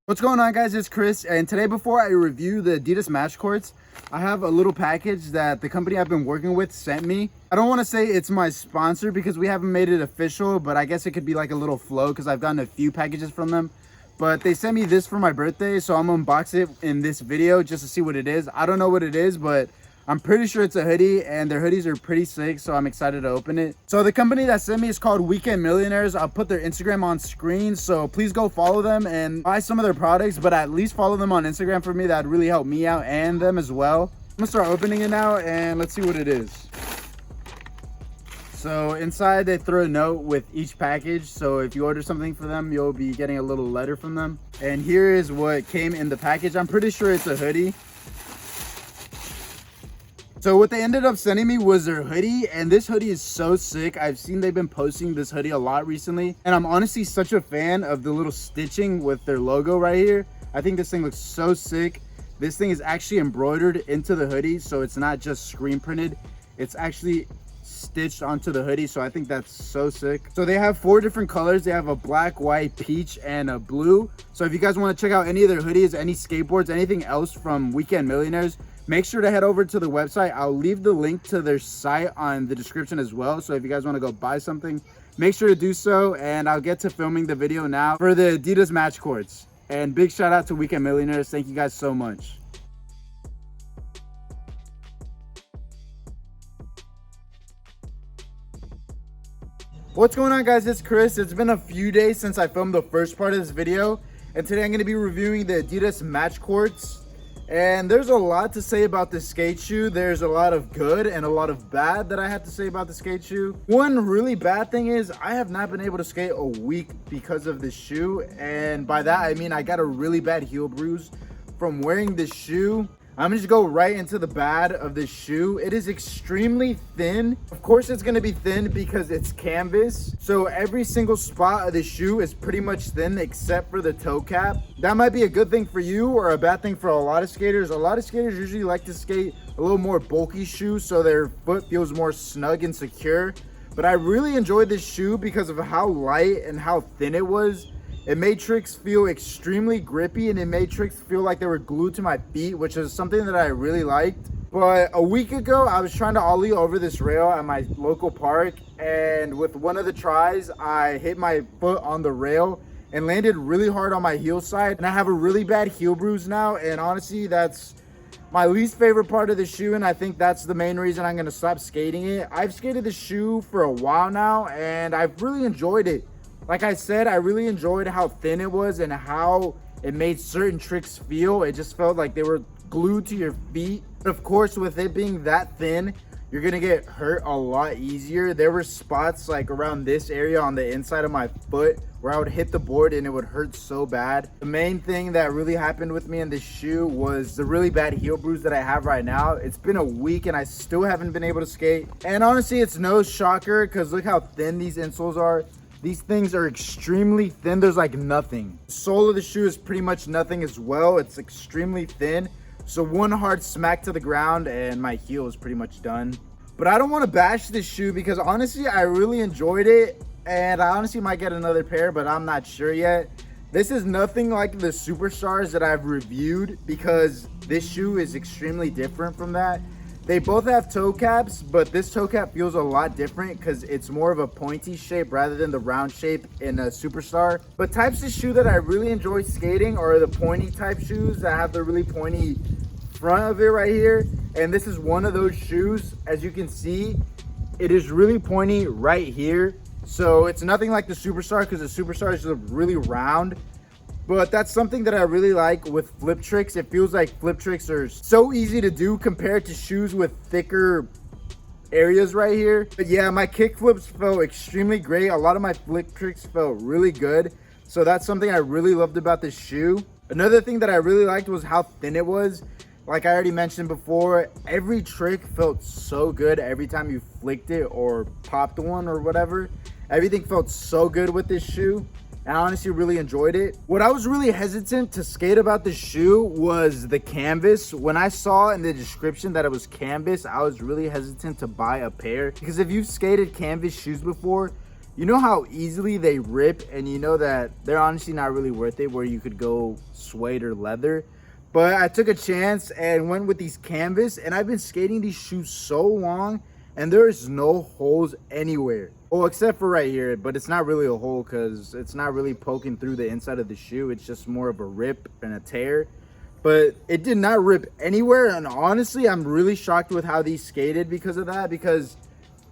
What's going on, guys? It's Chris, and today before I review the Adidas Matchcourts, I have a little package that the company I've been working with sent me. I don't want to say it's my sponsor because we haven't made it official, but I guess it could be like a little flow because I've gotten a few packages from them. But they sent me this for my birthday, so I'm gonna unbox it in this video just to see what it is. I don't know what it is, but I'm pretty sure it's a hoodie, and their hoodies are pretty sick, so I'm excited to open it. So the company that sent me is called Weekend Millionaires. I'll put their Instagram on screen, so please go follow them and buy some of their products, but at least follow them on Instagram for me. That'd really help me out and them as well. I'm gonna start opening it now, and let's see what it is. So inside they throw a note with each package, so if you order something for them, you'll be getting a little letter from them. And here is what came in the package. I'm pretty sure it's a hoodie. So what they ended up sending me was their hoodie, and this hoodie is so sick. I've seen they've been posting this hoodie a lot recently, and I'm honestly such a fan of the little stitching with their logo right here. I think this thing looks so sick. This thing is actually embroidered into the hoodie, so it's not just screen printed. It's actually stitched onto the hoodie, so I think that's so sick. So they have 4 different colors. They have a black, white, peach, and a blue. So if you guys want to check out any of their hoodies, any skateboards, anything else from Weekend Millionaires, make sure to head over to the website. I'll leave the link to their site on the description as well. So if you guys want to go buy something, make sure to do so. And I'll get to filming the video now for the Adidas Matchcourts. And big shout out to Weekend Millionaires. Thank you guys so much. What's going on, guys? It's Chris. It's been a few days since I filmed the first part of this video. And today I'm going to be reviewing the Adidas Matchcourts. And there's a lot to say about this skate shoe. There's a lot of good and a lot of bad that I have to say about the skate shoe. One really bad thing is I have not been able to skate a week because of this shoe. And by that, I mean I got a really bad heel bruise from wearing this shoe. I'm gonna just go right into the bad of this shoe. It is extremely thin. Of course it's gonna be thin because it's canvas. So every single spot of the shoe is pretty much thin except for the toe cap. That might be a good thing for you or a bad thing for a lot of skaters. A lot of skaters usually like to skate a little more bulky shoes so their foot feels more snug and secure. But I really enjoyed this shoe because of how light and how thin it was. It made tricks feel extremely grippy, and it made tricks feel like they were glued to my feet, which is something that I really liked. But a week ago, I was trying to ollie over this rail at my local park, and with one of the tries, I hit my foot on the rail and landed really hard on my heel side, and I have a really bad heel bruise now. And honestly, that's my least favorite part of the shoe, and I think that's the main reason I'm going to stop skating it. I've skated the shoe for a while now, and I've really enjoyed it. Like I said, I really enjoyed how thin it was and how it made certain tricks feel. It just felt like they were glued to your feet. But of course, with it being that thin, you're gonna get hurt a lot easier. There were spots like around this area on the inside of my foot where I would hit the board and it would hurt so bad. The main thing that really happened with me in this shoe was the really bad heel bruise that I have right now. It's been a week and I still haven't been able to skate. And honestly, it's no shocker because look how thin these insoles are. These things are extremely thin. There's like nothing. The sole of the shoe is pretty much nothing as well. It's extremely thin. So one hard smack to the ground and my heel is pretty much done. But I don't want to bash this shoe because honestly, I really enjoyed it. And I honestly might get another pair, but I'm not sure yet. This is nothing like the Superstars that I've reviewed because this shoe is extremely different from that. They both have toe caps, but this toe cap feels a lot different because it's more of a pointy shape rather than the round shape in a Superstar. But types of shoe that I really enjoy skating are the pointy type shoes that have the really pointy front of it right here. And this is one of those shoes. As you can see, it is really pointy right here. So it's nothing like the Superstar because the Superstar is just really round. But that's something that I really like with flip tricks. It feels like flip tricks are so easy to do compared to shoes with thicker areas right here. But yeah, my kick flips felt extremely great. A lot of my flip tricks felt really good. So that's something I really loved about this shoe. Another thing that I really liked was how thin it was. Like I already mentioned before, every trick felt so good every time you flicked it or popped one or whatever. Everything felt so good with this shoe. I honestly really enjoyed it. What I was really hesitant to skate about the shoe was the canvas. When I saw in the description that it was canvas, I was really hesitant to buy a pair because if you've skated canvas shoes before, you know how easily they rip, and you know that they're honestly not really worth it where you could go suede or leather. But I took a chance and went with these canvas, and I've been skating these shoes so long and there's no holes anywhere. Oh, except for right here, but it's not really a hole because it's not really poking through the inside of the shoe. It's just more of a rip and a tear. But it did not rip anywhere, and honestly, I'm really shocked with how these skated because of that. Because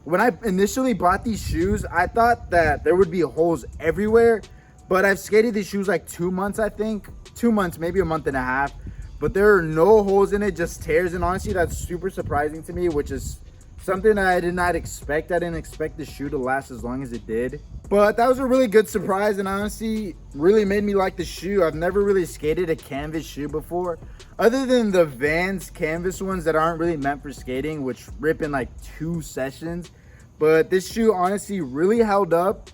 when I initially bought these shoes, I thought that there would be holes everywhere, but I've skated these shoes like 2 months, I think. 2 months, maybe a month and a half, but there are no holes in it, just tears. And honestly, that's super surprising to me, which is something I did not expect. I didn't expect the shoe to last as long as it did. But that was a really good surprise, and honestly really made me like the shoe. I've never really skated a canvas shoe before, other than the Vans canvas ones that aren't really meant for skating, which rip in like 2 sessions. But this shoe honestly really held up,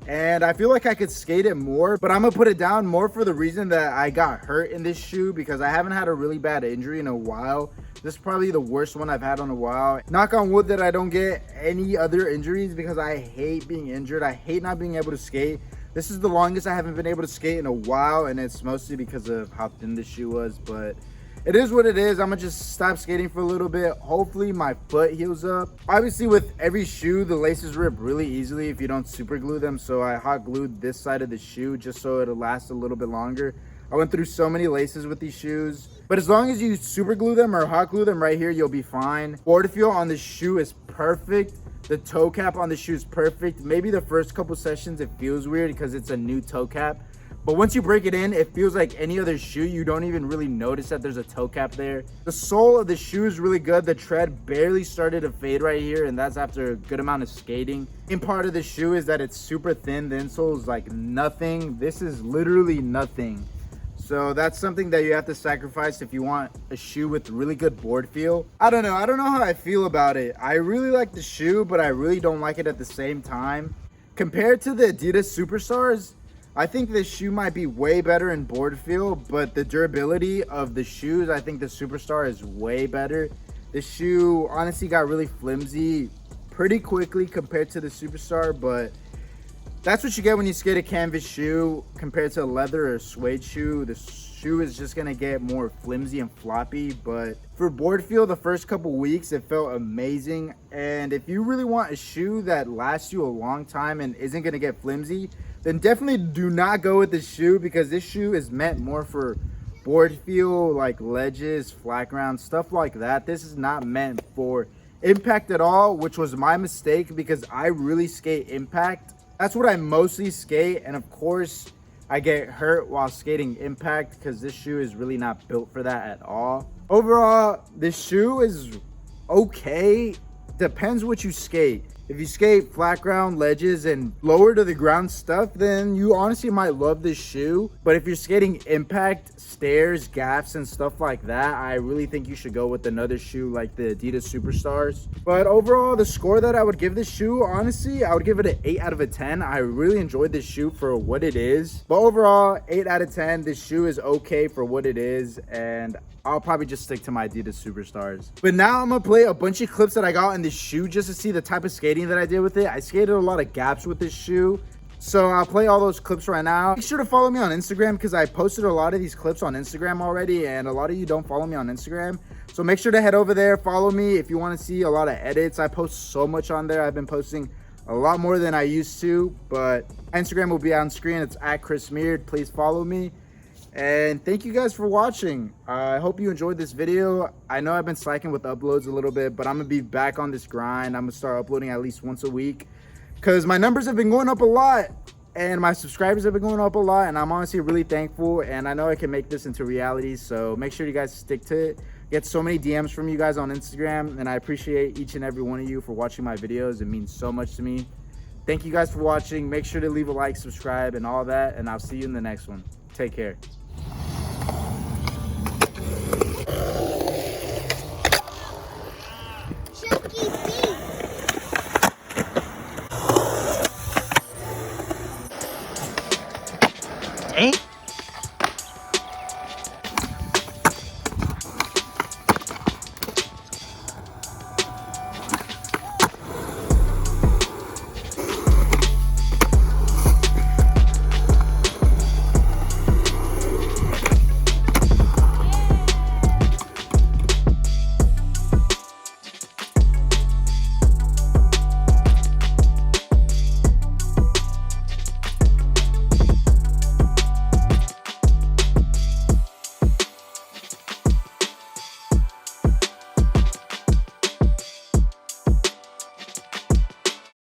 and I feel like I could skate it more, but I'm gonna put it down more for the reason that I got hurt in this shoe, because I haven't had a really bad injury in a while. This is probably the worst one I've had in a while. Knock on wood that I don't get any other injuries, because I hate being injured. I hate not being able to skate. This is the longest I haven't been able to skate in a while, and it's mostly because of how thin this shoe was, but it is what it is. I'm gonna just stop skating for a little bit. Hopefully my foot heals up. Obviously with every shoe, the laces rip really easily if you don't super glue them, so I hot glued this side of the shoe just so it'll last a little bit longer. I went through so many laces with these shoes, but as long as you super glue them or hot glue them right here, you'll be fine. Board feel on the shoe is perfect. The toe cap on the shoe is perfect. Maybe the first couple sessions it feels weird because it's a new toe cap, but once you break it in, it feels like any other shoe. You don't even really notice that there's a toe cap there. The sole of the shoe is really good. The tread barely started to fade right here, and that's after a good amount of skating. In part of the shoe is that it's super thin. The insole is like nothing. This is literally nothing. So that's something that you have to sacrifice if you want a shoe with really good board feel. I don't know how I feel about it. I really like the shoe, but I really don't like it at the same time. Compared to the Adidas Superstars, I think this shoe might be way better in board feel, but the durability of the shoes, I think the Superstar is way better. The shoe honestly got really flimsy pretty quickly compared to the Superstar, but that's what you get when you skate a canvas shoe compared to a leather or suede shoe. The shoe is just gonna get more flimsy and floppy, but for board feel, the first couple weeks, it felt amazing. And if you really want a shoe that lasts you a long time and isn't gonna get flimsy, then definitely do not go with this shoe, because this shoe is meant more for board feel, like ledges, flat ground, stuff like that. This is not meant for impact at all, which was my mistake because I really skate impact. That's what I mostly skate, and of course I get hurt while skating impact because this shoe is really not built for that at all. Overall, this shoe is okay. Depends what you skate. If you skate flat ground, ledges, and lower to the ground stuff, then you honestly might love this shoe. But if you're skating impact, stairs, gaps, and stuff like that, I really think you should go with another shoe like the Adidas Superstars. But overall, the score that I would give this shoe, honestly, I would give it an 8 out of a 10. I really enjoyed this shoe for what it is. But overall, 8 out of 10. This shoe is okay for what it is, and I'll probably just stick to my Adidas Superstars. But now I'm gonna play a bunch of clips that I got in this shoe just to see the type of skating that I did with it. I skated a lot of gaps with this shoe, so I'll play all those clips right now. Make sure to follow me on Instagram because I posted a lot of these clips on Instagram already, and a lot of you don't follow me on Instagram. So make sure to head over there, follow me if you want to see a lot of edits. I post so much on there. I've been posting a lot more than I used to, but Instagram will be on screen. It's at Chris Meard. Please follow me. And thank you guys for watching. I hope you enjoyed this video. I know I've been slacking with uploads a little bit, but I'm gonna be back on this grind. I'm gonna start uploading at least once a week because my numbers have been going up a lot and my subscribers have been going up a lot, and I'm honestly really thankful, and I know I can make this into reality. So make sure you guys stick to it. Get so many DMs from you guys on Instagram, and I appreciate each and every one of you for watching my videos. It means so much to me. Thank you guys for watching. Make sure to leave a like, subscribe, and all that, and I'll see you in the next one. Take care. Ain't